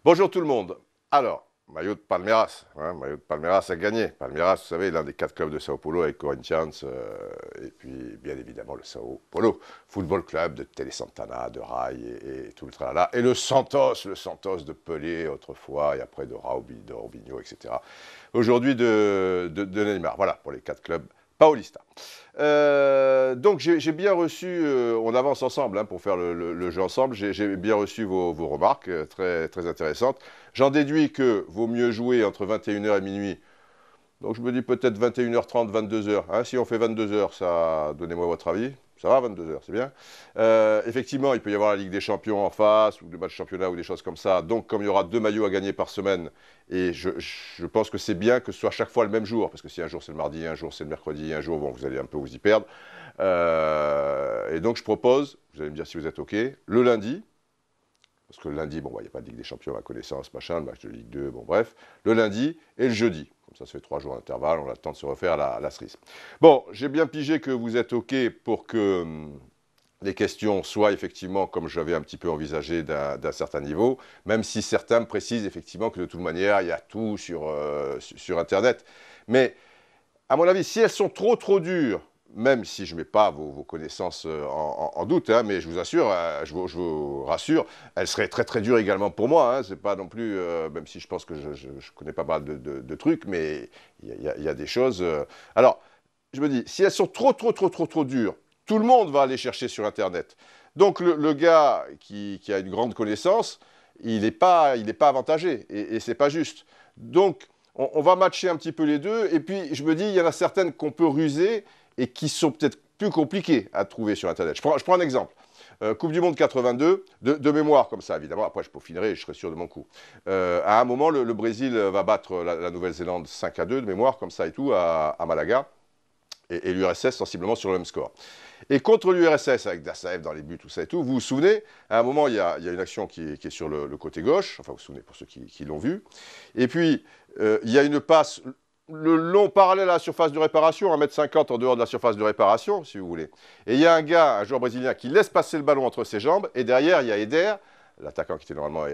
Bonjour tout le monde. Alors, maillot de Palmeiras, hein, maillot de Palmeiras a gagné. Palmeiras, vous savez, l'un des 4 clubs de Sao Paulo avec Corinthians, et puis bien évidemment le Sao Paulo Football Club de Tele Santana, de Rai et tout le tralala. Et le Santos de Pelé autrefois, et après de Robinho, etc. Aujourd'hui de Neymar. Voilà, pour les 4 clubs Paulista. Donc j'ai bien reçu, on avance ensemble hein, pour faire le jeu ensemble, j'ai bien reçu vos remarques très intéressantes. J'en déduis que vaut mieux jouer entre 21h et minuit. Donc je me dis peut-être 21h30, 22h. Hein, si on fait 22h, ça, donnez-moi votre avis. Ça va, 22h, c'est bien. Effectivement, il peut y avoir la Ligue des Champions en face, ou des matchs de championnat, ou des choses comme ça. Donc, comme il y aura 2 maillots à gagner par semaine, et je pense que c'est bien que ce soit chaque fois le même jour, parce que si un jour c'est le mardi, un jour c'est le mercredi, un jour, bon, vous allez un peu vous y perdre. Et donc, je propose, vous allez me dire si vous êtes OK, le lundi, parce que le lundi, bon, il n'y a pas de Ligue des Champions à ma connaissance, machin, le match de Ligue 2, bon, bref, le lundi et le jeudi. Comme ça fait 3 jours d'intervalle, on a le temps de se refaire la cerise. Bon, j'ai bien pigé que vous êtes OK pour que les questions soient effectivement, comme j'avais un petit peu envisagé, d'un certain niveau, même si certains me précisent effectivement que de toute manière, il y a tout sur Internet. Mais, à mon avis, si elles sont trop dures, même si je ne mets pas vos connaissances en doute, hein, mais je vous assure, je vous rassure, elles seraient très dures également pour moi. Hein, c'est pas non plus, même si je pense que je connais pas mal de trucs, mais il y a des choses. Alors, je me dis, si elles sont trop dures, tout le monde va aller chercher sur Internet. Donc le gars qui a une grande connaissance, il n'est pas avantagé et c'est pas juste. Donc on va matcher un petit peu les deux. Et puis je me dis, il y en a certaines qu'on peut ruser et qui sont peut-être plus compliquées à trouver sur Internet. Je prends un exemple. Coupe du Monde 82, de mémoire comme ça, évidemment. Après, je peaufinerai et je serai sûr de mon coup. À un moment, le Brésil va battre la Nouvelle-Zélande 5-2 de mémoire, comme ça et tout, à Malaga. Et l'URSS sensiblement sur le même score. Et contre l'URSS, avec Dassaev dans les buts, tout ça et tout, vous vous souvenez, à un moment, il y a une action qui est sur le côté gauche, enfin vous vous souvenez pour ceux qui l'ont vu, et puis il y a une passe, le long parallèle à la surface de réparation, 1,50 m en dehors de la surface de réparation, si vous voulez. Et il y a un gars, un joueur brésilien, qui laisse passer le ballon entre ses jambes, et derrière, il y a Eder, l'attaquant qui était normalement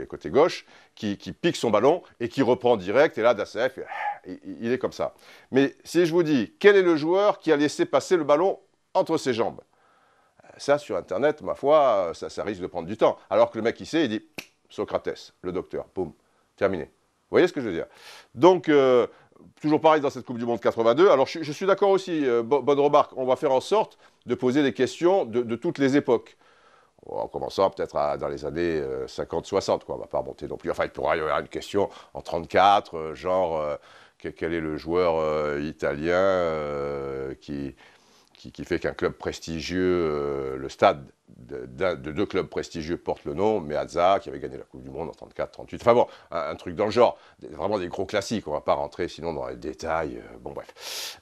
côté gauche, qui pique son ballon et qui reprend direct. Et là, Dassaev, il est comme ça. Mais si je vous dis, quel est le joueur qui a laissé passer le ballon entre ses jambes? Ça, sur Internet, ma foi, ça risque de prendre du temps. Alors que le mec, il sait, il dit, Socrates, le docteur, boum, terminé. Vous voyez ce que je veux dire? Donc, toujours pareil dans cette Coupe du Monde 82. Alors, je suis d'accord aussi, bonne remarque, on va faire en sorte de poser des questions de toutes les époques. En commençant peut-être dans les années 50-60, quoi. On ne va pas remonter non plus. Enfin, il pourra y avoir une question en 34, genre, quel est le joueur italien qui fait qu'un club prestigieux, le stade de 2 clubs prestigieux porte le nom, Meazza, qui avait gagné la Coupe du Monde en 34, 38. Enfin bon, un truc dans le genre. Vraiment des gros classiques. On ne va pas rentrer sinon dans les détails. Bon, bref.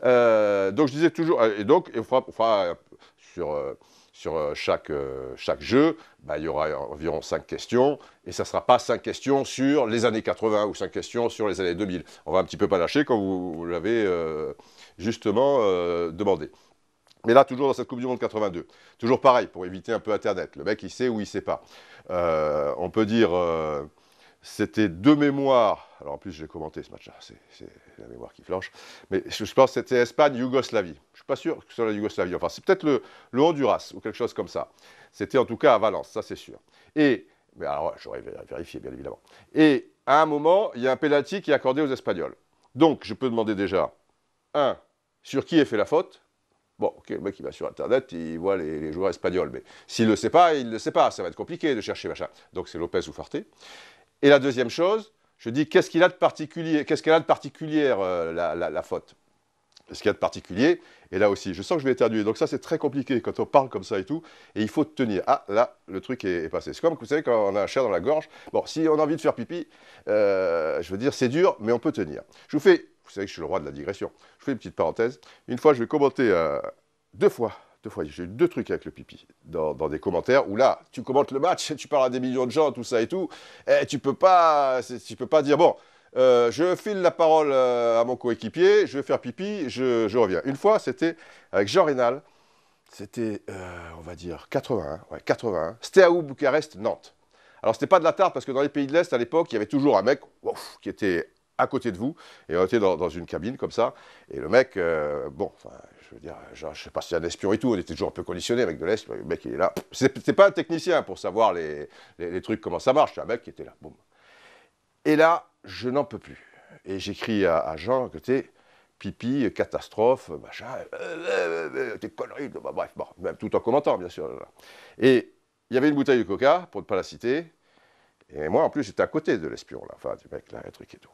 Donc, je disais toujours... Et donc, on fera sur chaque jeu, bah, il y aura environ 5 questions, et ça ne sera pas 5 questions sur les années 80 ou 5 questions sur les années 2000. On va un petit peu panacher comme vous l'avez justement demandé. Mais là, toujours dans cette Coupe du Monde 82. Toujours pareil, pour éviter un peu Internet. Le mec, il sait ou il ne sait pas. On peut dire... c'était de mémoire, alors en plus j'ai commenté ce match-là, c'est la mémoire qui flanche, mais je pense que c'était Espagne-Yougoslavie. Je ne suis pas sûr que ce soit la Yougoslavie, enfin c'est peut-être le Honduras ou quelque chose comme ça. C'était en tout cas à Valence, ça c'est sûr. Et, mais alors j'aurais vérifié bien évidemment. Et à un moment, il y a un penalty qui est accordé aux Espagnols. Donc je peux demander déjà, sur qui est fait la faute? Bon, ok, le mec il va sur Internet, il voit les joueurs espagnols, mais s'il ne le sait pas, il ne le sait pas, ça va être compliqué de chercher machin. Donc c'est Lopez ou Ufarte. Et la deuxième chose, je dis, qu'est-ce qu'il a de particulier, qu'est-ce qu'elle a de particulière, la faute? Ce qu'il y a de particulier, et là aussi, je sens que je vais éternuer, donc ça c'est très compliqué quand on parle comme ça et tout, et il faut tenir. Ah, là, le truc est passé. C'est comme, vous savez, quand on a un chat dans la gorge, bon, si on a envie de faire pipi, je veux dire, c'est dur, mais on peut tenir. Je vous fais, vous savez que je suis le roi de la digression, je vous fais une petite parenthèse. Une fois, je vais commenter 2 fois, j'ai eu 2 trucs avec le pipi dans des commentaires où là, tu commentes le match, tu parles à des millions de gens, tout ça et tout, et tu peux pas dire bon, je file la parole à mon coéquipier, je vais faire pipi, je reviens. Une fois, c'était avec Jean Rénal, c'était, on va dire, 81, ouais, 81, Steaua Bucarest, Nantes. Alors, c'était pas de la tarte, parce que dans les pays de l'Est, à l'époque, il y avait toujours un mec ouf, qui était à côté de vous, et on était dans une cabine comme ça, et le mec, bon, enfin, je veux dire, genre, je sais pas si c'est un espion et tout, on était toujours un peu conditionné avec de l'Est, le mec il est là, c'est pas un technicien pour savoir les trucs, comment ça marche, c'est un mec qui était là, boum. Et là, je n'en peux plus, et j'écris à Jean, à côté, pipi, catastrophe, machin, des conneries, bah, bref, bon, même tout en commentant, bien sûr. Et il y avait une bouteille de coca, pour ne pas la citer, et moi, en plus, j'étais à côté de l'espion, là, enfin, du mec, là, un truc et tout.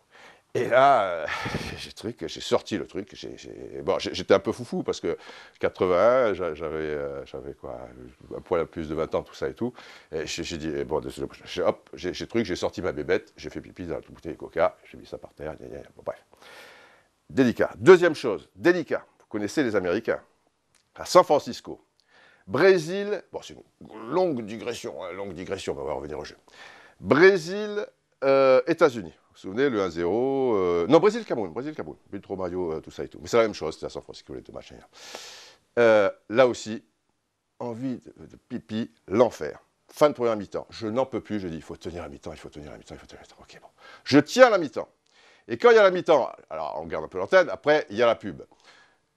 Et là, j'ai sorti le truc. Bon, j'étais un peu foufou parce que 81, j'avais quoi, un poil plus de 20 ans, tout ça et tout. Et j'ai dit, bon, désolé, hop, j'ai sorti ma bébête, j'ai fait pipi dans la bouteille de coca, j'ai mis ça par terre, bon, bref. Délicat. Deuxième chose, délicat. Vous connaissez les Américains. À San Francisco, Brésil, bon, c'est une longue digression, mais on va revenir au jeu. Brésil, États-Unis. Vous vous souvenez, le 1-0. Non, Brésil-Cameroun. But trop Mario, tout ça et tout. Mais c'est la même chose, c'était à San Francisco, les deux machins. Là aussi, envie de pipi, l'enfer. Fin de première mi-temps. Je n'en peux plus. Je dis, il faut tenir la mi-temps, il faut tenir la mi-temps, il faut tenir la mi-temps. Ok, bon. Je tiens la mi-temps. Et quand il y a la mi-temps, alors on garde un peu l'antenne, après, il y a la pub.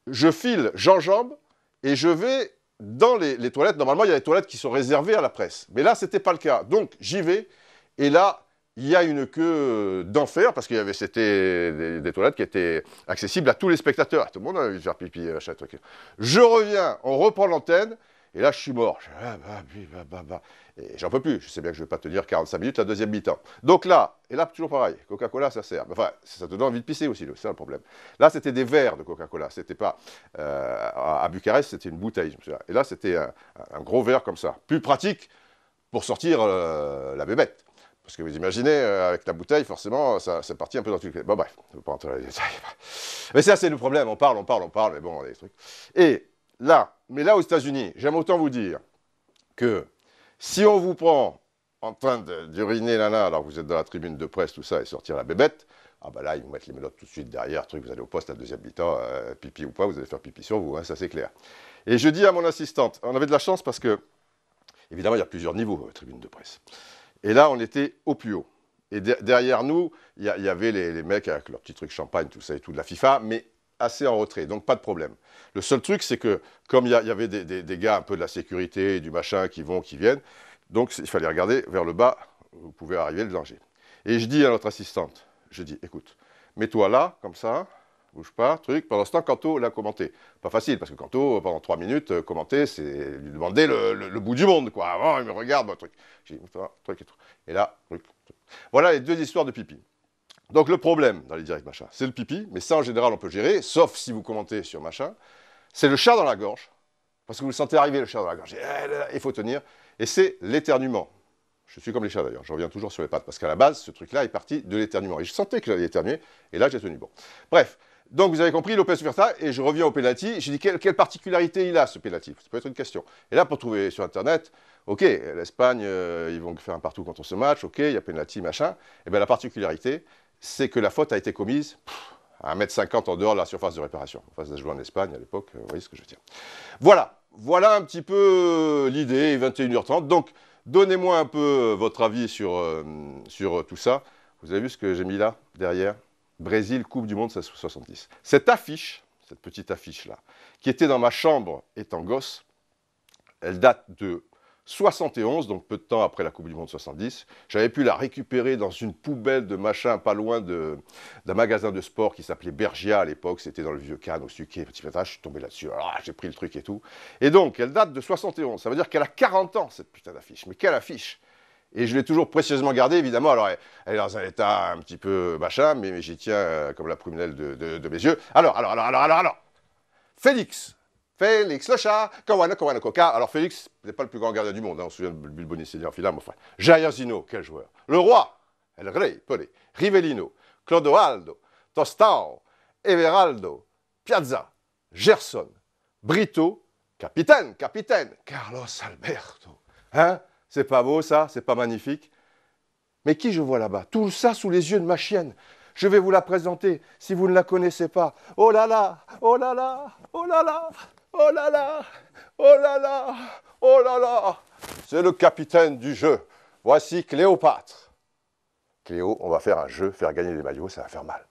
Je file, j'enjambe, et je vais dans les toilettes. Normalement, il y a des toilettes qui sont réservées à la presse. Mais là, ce n'était pas le cas. Donc, j'y vais, et là, il y a une queue d'enfer, parce que c'était des toilettes qui étaient accessibles à tous les spectateurs. Tout le monde a envie de faire pipi, machin, truc. Je reviens, on reprend l'antenne, et là, je suis mort. Et j'en peux plus. Je sais bien que je ne vais pas tenir 45 minutes la deuxième mi-temps. Donc là, et là, toujours pareil. Coca-Cola, ça sert. Enfin, ça te donne envie de pisser aussi, c'est ça le problème. Là, c'était des verres de Coca-Cola. C'était pas... à Bucarest, c'était une bouteille. Et là, c'était un gros verre comme ça. Plus pratique pour sortir la bébête. Parce que vous imaginez, avec la bouteille, forcément, c'est parti un peu dans tout le... Bon, bref, je ne veux pas rentrer dans les détails. Mais ça, c'est le problème. On parle, mais bon, on a des trucs. Et là, mais là, aux États-Unis, j'aime autant vous dire que si on vous prend en train d'uriner nana, alors que vous êtes dans la tribune de presse, tout ça, et sortir la bébête, ah bah là, ils vous mettent les menottes tout de suite derrière, truc, vous allez au poste, la deuxième mi-temps, pipi ou pas, vous allez faire pipi sur vous, hein, ça c'est clair. Et je dis à mon assistante, on avait de la chance parce que, évidemment, il y a plusieurs niveaux, tribune de presse. Et là, on était au plus haut. Et derrière nous, il y avait les mecs avec leur petit truc champagne, tout ça et tout, de la FIFA, mais assez en retrait, donc pas de problème. Le seul truc, c'est que, comme il y avait des gars un peu de la sécurité, du machin, qui vont, qui viennent, donc il fallait regarder vers le bas, vous pouvez arriver le danger. Et je dis à notre assistante, je dis, écoute, mets-toi là, comme ça, bouge pas, truc. Pendant ce temps, Kanto l'a commenté. Pas facile, parce que Kanto, pendant 3 minutes, commenter, c'est lui demander le bout du monde, quoi. Avant, il me regarde, bon, truc. J'ai dit, truc et tout. Et là, truc. Voilà les deux histoires de pipi. Donc le problème dans les directs machin, c'est le pipi, mais ça en général on peut gérer, sauf si vous commentez sur machin. C'est le chat dans la gorge, parce que vous le sentez arriver le chat dans la gorge, il faut tenir, et c'est l'éternuement. Je suis comme les chats d'ailleurs, je reviens toujours sur les pattes, parce qu'à la base, ce truc-là est parti de l'éternuement, et je sentais que j'allais éternuer, et là j'ai tenu bon. Bref, donc vous avez compris, Lopez Huerta, et je reviens au penalty, j'ai dit quelle particularité il a ce penalty, ça peut être une question. Et là pour trouver sur internet, ok, l'Espagne, ils vont faire un partout contre ce match, ok, il y a penalty, machin, et bien la particularité, c'est que la faute a été commise à 1,50 m en dehors de la surface de réparation. Enfin, ça se jouait en Espagne à l'époque, vous voyez ce que je veux dire. Voilà un petit peu l'idée, 21h30. Donc, donnez-moi un peu votre avis sur tout ça. Vous avez vu ce que j'ai mis là, derrière? Brésil, Coupe du Monde 70. Cette affiche, cette petite affiche-là, qui était dans ma chambre étant gosse, elle date de 71, donc peu de temps après la Coupe du Monde 70. J'avais pu la récupérer dans une poubelle de machin pas loin d'un magasin de sport qui s'appelait Bergia à l'époque. C'était dans le vieux Cannes au Suquet, petit pétage. Je suis tombé là-dessus. Alors j'ai pris le truc et tout. Et donc, elle date de 71. Ça veut dire qu'elle a 40 ans, cette putain d'affiche. Mais quelle affiche! Et je l'ai toujours précieusement gardée, évidemment. Alors, elle est dans un état un petit peu machin, mais j'y tiens comme la prunelle de mes yeux. Alors. Félix le chat, Kawana Coca. Alors Félix n'est pas le plus grand gardien du monde, hein, on se souvient de Bulboni Senior Filam, enfin. Jair Zino, quel joueur. Le roi, El Rey, Pelé, Rivellino, Clodoaldo, Tostão, Everaldo, Piazza, Gerson, Brito, capitaine, Carlos Alberto. Hein? C'est pas beau ça? C'est pas magnifique? Mais qui je vois là-bas? Tout ça sous les yeux de ma chienne. Je vais vous la présenter si vous ne la connaissez pas. Oh là là, oh là là, oh là là, oh là là, oh là là, oh là là. C'est le capitaine du jeu, Voici Cléopâtre. Cléo, on va faire un jeu, faire gagner des maillots, ça va faire mal.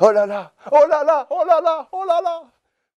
Oh là là, oh là là, oh là là, oh là là.